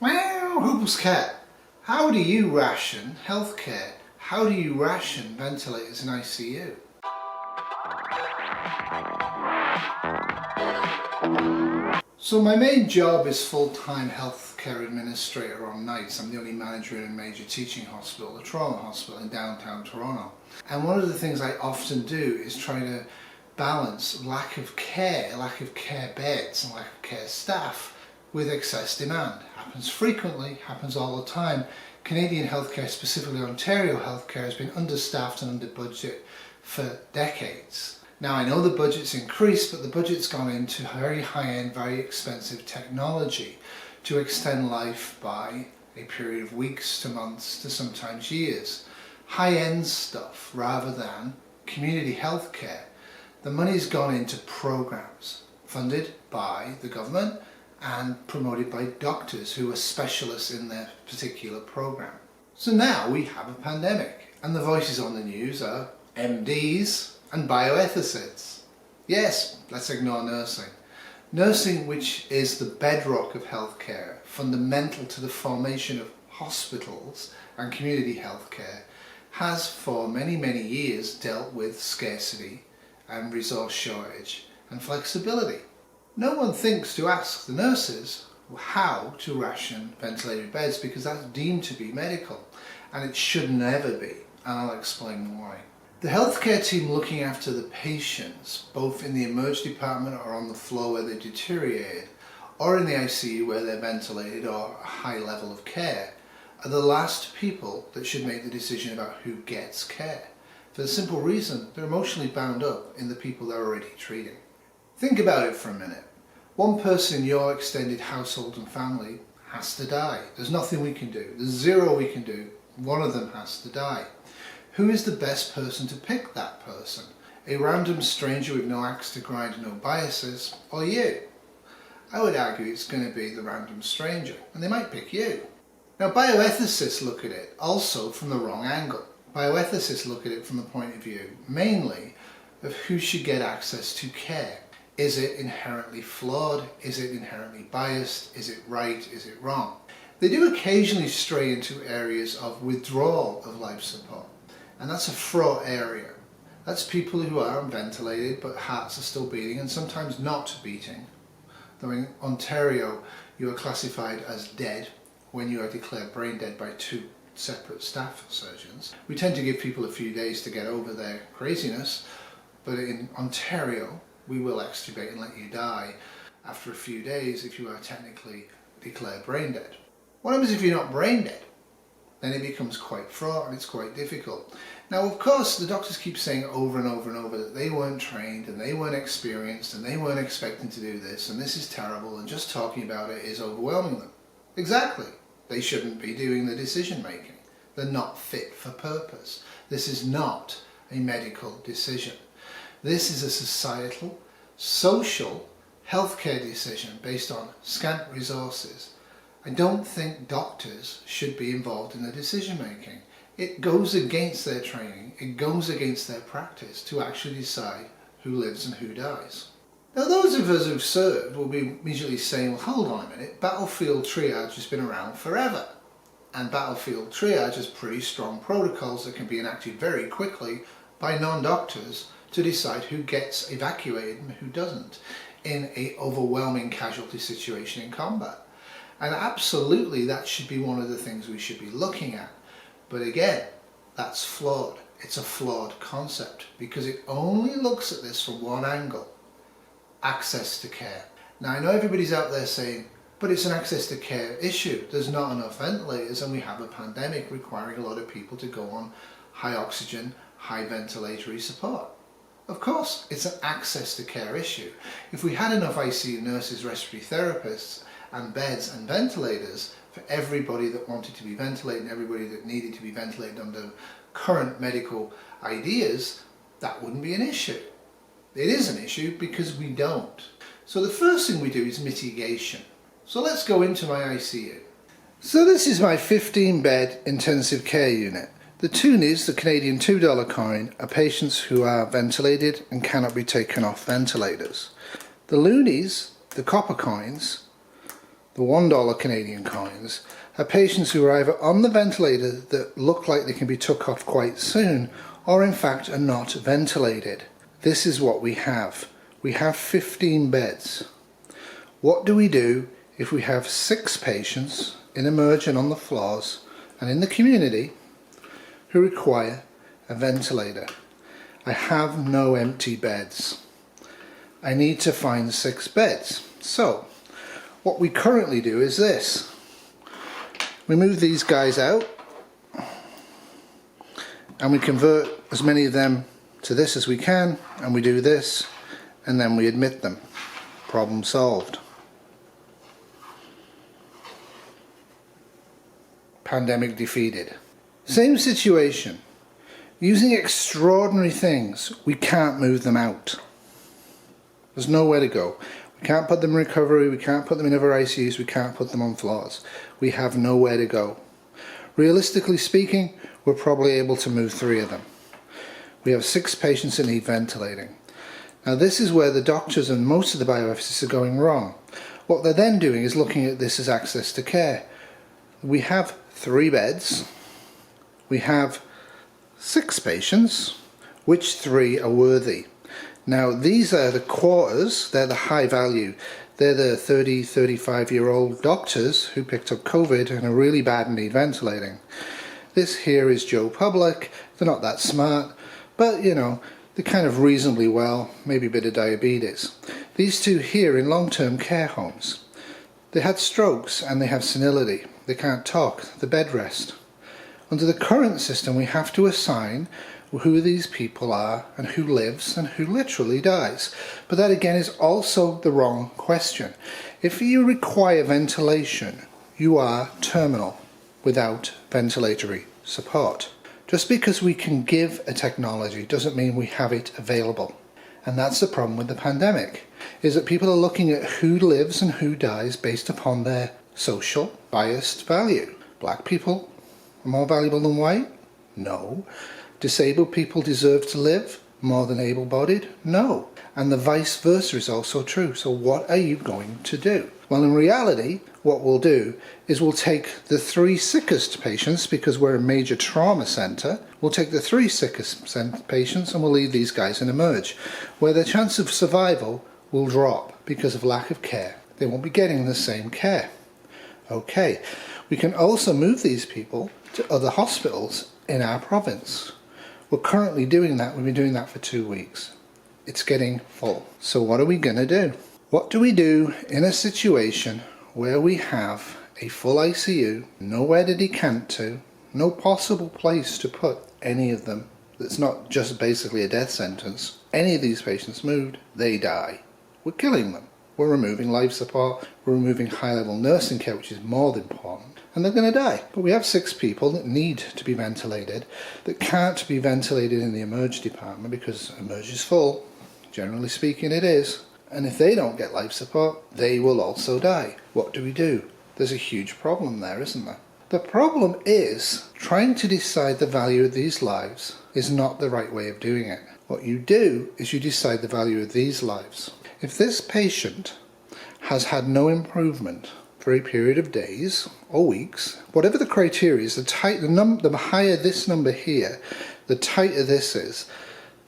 Wow, Huples cat. How do you ration healthcare? How do you ration ventilators in ICU? So my main job is full-time healthcare administrator on nights. I'm the only manager in a major teaching hospital, a trauma hospital in downtown Toronto. And one of the things I often do is try to balance lack of care beds and lack of care staff with excess demand. Happens frequently, happens all the time. Canadian healthcare, specifically Ontario healthcare, has been understaffed and under budget for decades. Now I know the budget's increased, but the budget's gone into very high-end, very expensive technology to extend life by a period of weeks to months to sometimes years. High-end stuff rather than community healthcare. The money's gone into programs funded by the government and promoted by doctors who are specialists in their particular program. So now we have a pandemic, and the voices on the news are MDs and bioethicists. Yes, let's ignore nursing. Nursing, which is the bedrock of healthcare, fundamental to the formation of hospitals and community healthcare, has for many, many years dealt with scarcity and resource shortage and flexibility. No one thinks to ask the nurses how to ration ventilated beds because that's deemed to be medical, and it should never be, and I'll explain why. The healthcare team looking after the patients, both in the emergency department or on the floor where they've deteriorated, or in the ICU where they're ventilated or a high level of care, are the last people that should make the decision about who gets care. For the simple reason they're emotionally bound up in the people they're already treating. Think about it for a minute. One person in your extended household and family has to die. There's nothing we can do. There's zero we can do. One of them has to die. Who is the best person to pick that person? A random stranger with no axe to grind and no biases, or you? I would argue it's going to be the random stranger, and they might pick you. Now bioethicists look at it also from the wrong angle. Bioethicists look at it from the point of view mainly of who should get access to care. Is it inherently flawed? Is it inherently biased? Is it right? Is it wrong? They do occasionally stray into areas of withdrawal of life support, and that's a fraught area. That's people who are ventilated but hearts are still beating and sometimes not beating. Though in Ontario you are classified as dead when you are declared brain dead by two separate staff surgeons. We tend to give people a few days to get over their craziness, but in Ontario we will extubate and let you die after a few days if you are technically declared brain dead. What happens if you're not brain dead? Then it becomes quite fraught and it's quite difficult. Now of course the doctors keep saying over and over and over that they weren't trained and they weren't experienced and they weren't expecting to do this and this is terrible and just talking about it is overwhelming them. Exactly. They shouldn't be doing the decision making. They're not fit for purpose. This is not a medical decision. This is a societal, social, healthcare decision based on scant resources. I don't think doctors should be involved in the decision making. It goes against their training, it goes against their practice to actually decide who lives and who dies. Now those of us who've served will be immediately saying, well hold on a minute, battlefield triage has been around forever. And battlefield triage has pretty strong protocols that can be enacted very quickly by non-doctors to decide who gets evacuated and who doesn't in an overwhelming casualty situation in combat. And absolutely that should be one of the things we should be looking at. But again, that's flawed. It's a flawed concept because it only looks at this from one angle. Access to care. Now I know everybody's out there saying, but it's an access to care issue. There's not enough ventilators and we have a pandemic requiring a lot of people to go on high oxygen, high ventilatory support. Of course, it's an access to care issue. If we had enough ICU nurses, respiratory therapists and beds and ventilators for everybody that wanted to be ventilated and everybody that needed to be ventilated under current medical ideas, that wouldn't be an issue. It is an issue because we don't. So the first thing we do is mitigation. So let's go into my ICU. So this is my 15-bed intensive care unit. The toonies, the Canadian $2 coin, are patients who are ventilated and cannot be taken off ventilators. The loonies, the copper coins, the $1 Canadian coins, are patients who are either on the ventilator that look like they can be took off quite soon, or in fact are not ventilated. This is what we have. We have 15 beds. What do we do if we have 6 patients in emerge and on the floors and in the community who require a ventilator? I have no empty beds. I need to find 6 beds. So what we currently do is this. We move these guys out and we convert as many of them to this as we can, and we do this and then we admit them. Problem solved. Pandemic defeated. Same situation. Using extraordinary things, we can't move them out. There's nowhere to go. We can't put them in recovery, we can't put them in other ICUs, we can't put them on floors. We have nowhere to go. Realistically speaking, we're probably able to move 3 of them. We have 6 patients that need ventilating. Now this is where the doctors and most of the bioethicists are going wrong. What they're then doing is looking at this as access to care. We have 3 beds. We have 6 patients, which 3 are worthy. Now these are the quarters, they're the high value. They're the 30, 35-year-old doctors who picked up COVID and are really bad and need ventilating. This here is Joe Public. They're not that smart, but you know, they're kind of reasonably well, maybe a bit of diabetes. These 2 here in long-term care homes, they had strokes and they have senility. They can't talk, the bed rest. Under the current system, we have to assign who these people are and who lives and who literally dies. But that again is also the wrong question. If you require ventilation, you are terminal without ventilatory support. Just because we can give a technology doesn't mean we have it available. And that's the problem with the pandemic, is that people are looking at who lives and who dies based upon their social biased value. Black people are more valuable than white? No. Disabled people deserve to live more than able-bodied? No. And the vice versa is also true. So what are you going to do? Well, in reality, what we'll do is we'll take the 3 sickest patients, because we're a major trauma centre, we'll take the 3 sickest patients and we'll leave these guys in emerge, where their chance of survival will drop because of lack of care. They won't be getting the same care. Okay, we can also move these people to other hospitals in our province. We're currently doing that. We've been doing that for 2 weeks. It's getting full. So what are we going to do? What do we do in a situation where we have a full ICU, nowhere to decant to, no possible place to put any of them? That's not just basically a death sentence. Any of these patients moved, they die. We're killing them. We're removing life support, we're removing high-level nursing care, which is more than important, and they're going to die. But we have 6 people that need to be ventilated, that can't be ventilated in the emerge department because emerge is full. Generally speaking, it is. And if they don't get life support, they will also die. What do we do? There's a huge problem there, isn't there? The problem is trying to decide the value of these lives is not the right way of doing it. What you do is you decide the value of these lives. If this patient has had no improvement for a period of days or weeks, whatever the criteria is, the higher this number here, the tighter this is,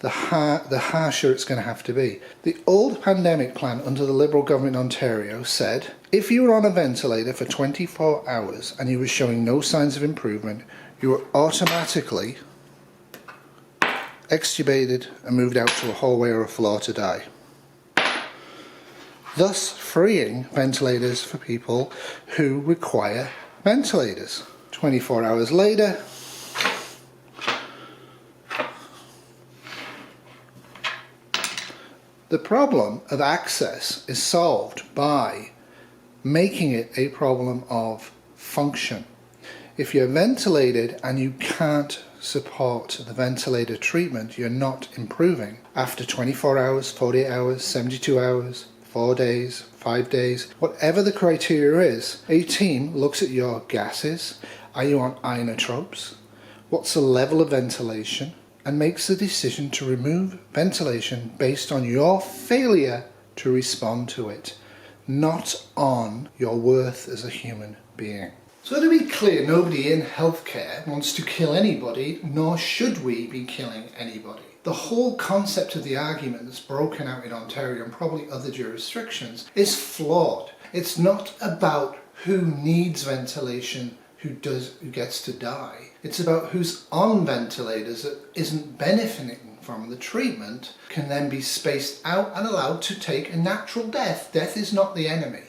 the harsher it's going to have to be. The old pandemic plan under the Liberal government in Ontario said if you were on a ventilator for 24 hours and you were showing no signs of improvement, you were automatically extubated and moved out to a hallway or a floor to die, thus freeing ventilators for people who require ventilators. 24 hours later, the problem of access is solved by making it a problem of function. If you're ventilated and you can't support the ventilator treatment, you're not improving. After 24 hours, 48 hours, 72 hours, 4 days, 5 days, whatever the criteria is, a team looks at your gases, are you on inotropes, what's the level of ventilation, and makes the decision to remove ventilation based on your failure to respond to it. not on your worth as a human being. So to be clear, nobody in healthcare wants to kill anybody, nor should we be killing anybody. The whole concept of the argument that's broken out in Ontario and probably other jurisdictions is flawed. It's not about who needs ventilation, who gets to die. It's about who's on ventilators that isn't benefiting from the treatment, can then be spaced out and allowed to take a natural death. Death is not the enemy.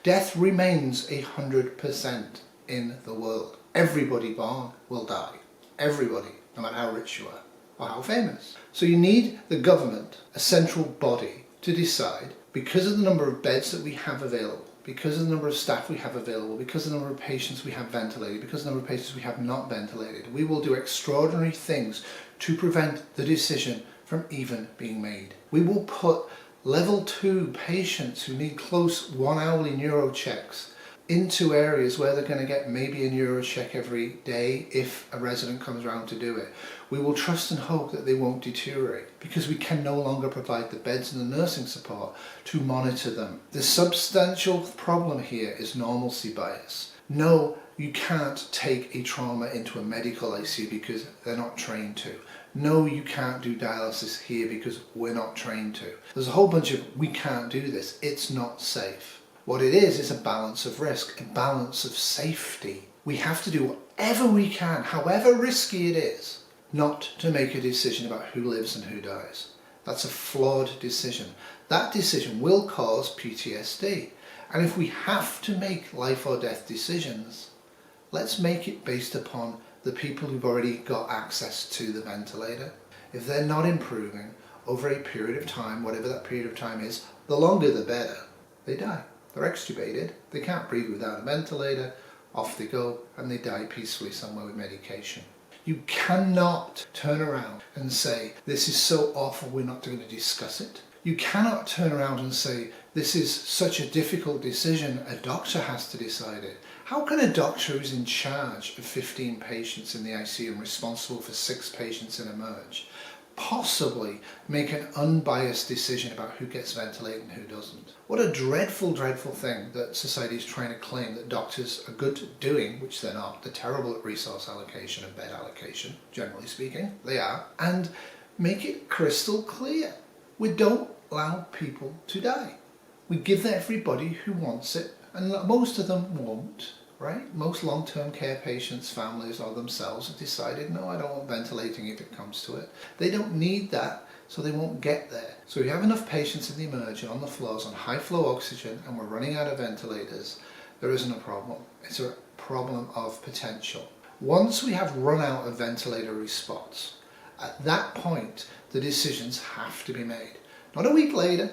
Death remains 100% in the world. Everybody born will die. Everybody, no matter how rich you are or how famous. So you need the government, a central body, to decide, because of the number of beds that we have available, because of the number of staff we have available, because of the number of patients we have ventilated, because of the number of patients we have not ventilated, we will do extraordinary things to prevent the decision from even being made. We will put level 2 patients who need close 1 hourly neuro checks into areas where they're going to get maybe a neuro check every day if a resident comes around to do it. We will trust and hope that they won't deteriorate because we can no longer provide the beds and the nursing support to monitor them. The substantial problem here is normalcy bias. No, you can't take a trauma into a medical ICU because they're not trained to. No, you can't do dialysis here because we're not trained to. There's a whole bunch of we can't do this. It's not safe. What it is a balance of risk, a balance of safety. We have to do whatever we can, however risky it is, not to make a decision about who lives and who dies. That's a flawed decision. That decision will cause PTSD. And if we have to make life or death decisions, let's make it based upon the people who've already got access to the ventilator. If they're not improving over a period of time, whatever that period of time is, the longer the better, they die. They're extubated, they can't breathe without a ventilator, off they go, and they die peacefully somewhere with medication. You cannot turn around and say, this is so awful, we're not going to discuss it. You cannot turn around and say, this is such a difficult decision, a doctor has to decide it. How can a doctor who's in charge of 15 patients in the ICU and responsible for 6 patients in emerge possibly make an unbiased decision about who gets ventilated and who doesn't? What a dreadful, dreadful thing that society is trying to claim that doctors are good at doing, which they're not. They're terrible at resource allocation and bed allocation, generally speaking. They are. And make it crystal clear. We don't allow people to die. We give that everybody who wants it, and most of them won't. Right? Most long-term care patients, families or themselves have decided, no, I don't want ventilating if it comes to it. They don't need that, so they won't get there. So if you have enough patients in the emergent on the floors on high flow oxygen and we're running out of ventilators, there isn't a problem. It's a problem of potential. Once we have run out of ventilator spots, at that point, the decisions have to be made. Not a week later,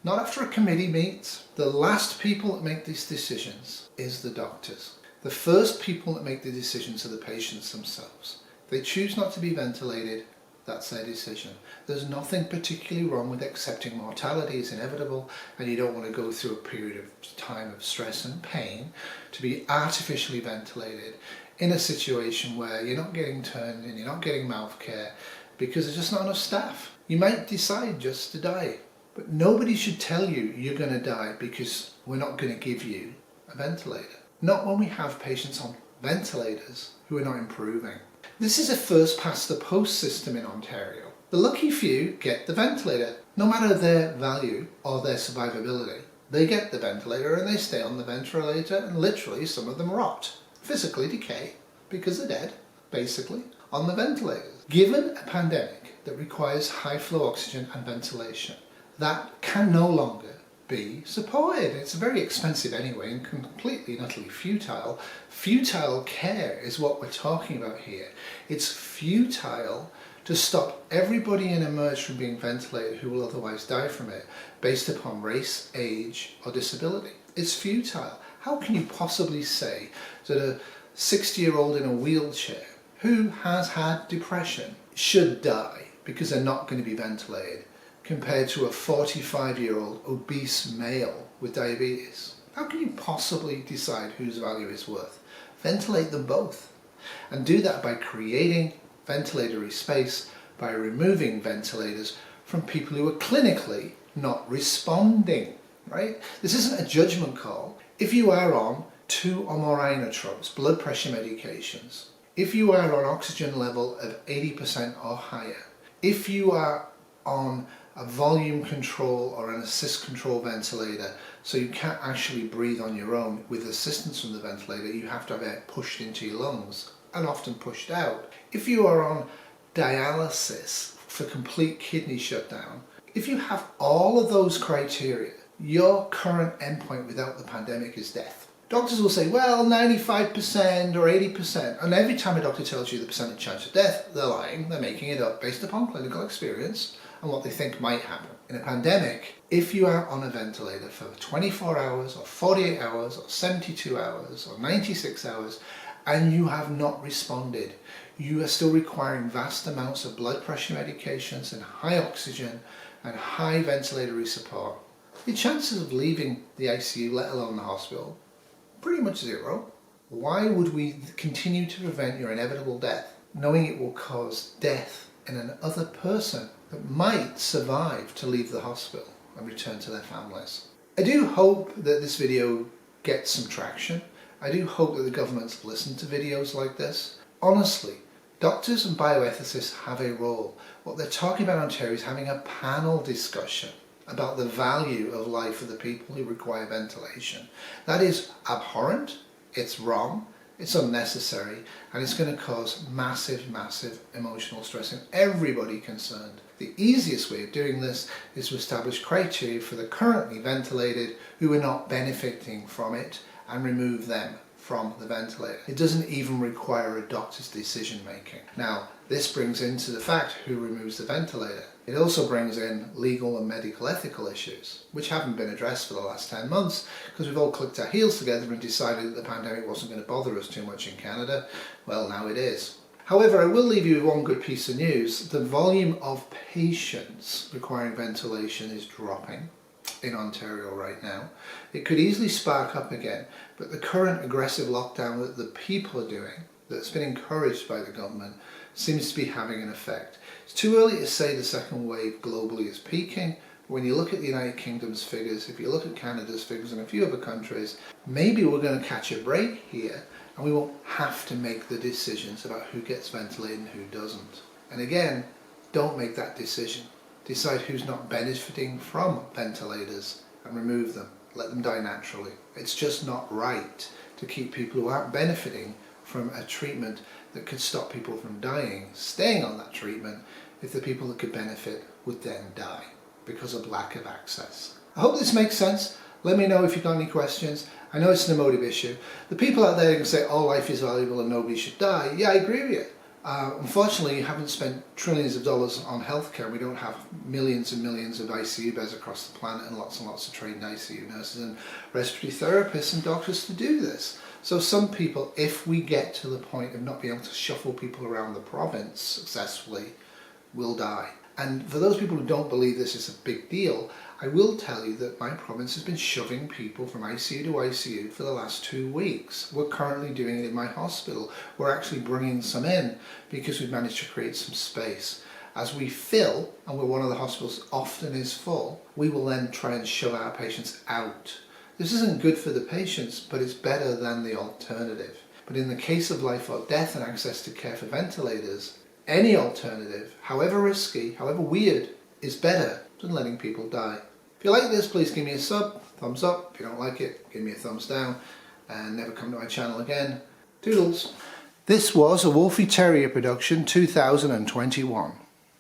not after a committee meets. The last people that make these decisions is the doctors. The first people that make the decisions are the patients themselves. If they choose not to be ventilated, that's their decision. There's nothing particularly wrong with accepting mortality is inevitable, and you don't want to go through a period of time of stress and pain to be artificially ventilated in a situation where you're not getting turned in, you're not getting mouth care, because there's just not enough staff. You might decide just to die. But nobody should tell you you're going to die because we're not going to give you a ventilator. Not when we have patients on ventilators who are not improving. This is a first past the post system in Ontario. The lucky few get the ventilator, no matter their value or their survivability. They get the ventilator and they stay on the ventilator, and literally some of them rot, physically decay, because they're dead, basically, on the ventilators. Given a pandemic that requires high flow oxygen and ventilation, that can no longer be supported. It's very expensive anyway and completely and utterly futile. Futile care is what we're talking about here. It's futile to stop everybody in emerge from being ventilated who will otherwise die from it based upon race, age or disability. It's futile. How can you possibly say that a 60-year-old in a wheelchair who has had depression should die because they're not going to be ventilated, compared to a 45-year-old obese male with diabetes? How can you possibly decide whose value is worth? Ventilate them both. And do that by creating ventilatory space, by removing ventilators from people who are clinically not responding. right? This isn't a judgment call. If you are on 2 or more inotropes, blood pressure medications, if you are on oxygen level of 80% or higher, if you are on a volume control or an assist control ventilator, so you can't actually breathe on your own with assistance from the ventilator, you have to have air pushed into your lungs and often pushed out. If you are on dialysis for complete kidney shutdown, if you have all of those criteria, your current endpoint without the pandemic is death. Doctors will say, well, 95% or 80%, and every time a doctor tells you the percentage chance of death, they're lying, they're making it up based upon clinical experience and what they think might happen. In a pandemic, if you are on a ventilator for 24 hours or 48 hours or 72 hours or 96 hours and you have not responded, you are still requiring vast amounts of blood pressure medications and high oxygen and high ventilatory support, your chances of leaving the ICU, let alone the hospital, pretty much zero. Why would we continue to prevent your inevitable death, knowing it will cause death in another person that might survive to leave the hospital and return to their families? I do hope that this video gets some traction. I do hope that the governments listen to videos like this. Honestly, doctors and bioethicists have a role. What they're talking about in Ontario is having a panel discussion about the value of life for the people who require ventilation. That is abhorrent, it's wrong, it's unnecessary, and it's going to cause massive, massive emotional stress in everybody concerned. The easiest way of doing this is to establish criteria for the currently ventilated who are not benefiting from it and remove them from the ventilator. It doesn't even require a doctor's decision making. Now, this brings into the fact who removes the ventilator. It also brings in legal and medical ethical issues, which haven't been addressed for the last 10 months because we've all clicked our heels together and decided that the pandemic wasn't going to bother us too much in Canada. Well, now it is. However, I will leave you with one good piece of news. The volume of patients requiring ventilation is dropping in Ontario right now. It could easily spark up again, but the current aggressive lockdown that the people are doing, that's been encouraged by the government, seems to be having an effect. It's too early to say the second wave globally is peaking. When you look at the United Kingdom's figures, if you look at Canada's figures and a few other countries, maybe we're going to catch a break here and we won't have to make the decisions about who gets ventilated and who doesn't. And again, don't make that decision. Decide who's not benefiting from ventilators and remove them. Let them die naturally. It's just not right to keep people who aren't benefiting from a treatment that could stop people from dying, staying on that treatment, if the people that could benefit would then die because of lack of access. I hope this makes sense. Let me know if you've got any questions. I know it's an emotive issue. The people out there can say, oh, life is valuable and nobody should die. Yeah, I agree with you. Unfortunately, you haven't spent trillions of dollars on healthcare. We don't have millions and millions of ICU beds across the planet and lots of trained ICU nurses and respiratory therapists and doctors to do this. So some people, if we get to the point of not being able to shuffle people around the province successfully, will die. And for those people who don't believe this is a big deal, I will tell you that my province has been shoving people from ICU to ICU for the last 2 weeks. We're currently doing it in my hospital. We're actually bringing some in because we've managed to create some space. As we fill, and we're one of the hospitals often is full, we will then try and shove our patients out. This isn't good for the patients, but it's better than the alternative. But in the case of life or death and access to care for ventilators, any alternative, however risky, however weird, is better than letting people die. If you like this, please give me a thumbs up. If you don't like it, give me a thumbs down and never come to my channel again. Toodles. This was a Wolfie Terrier production 2021.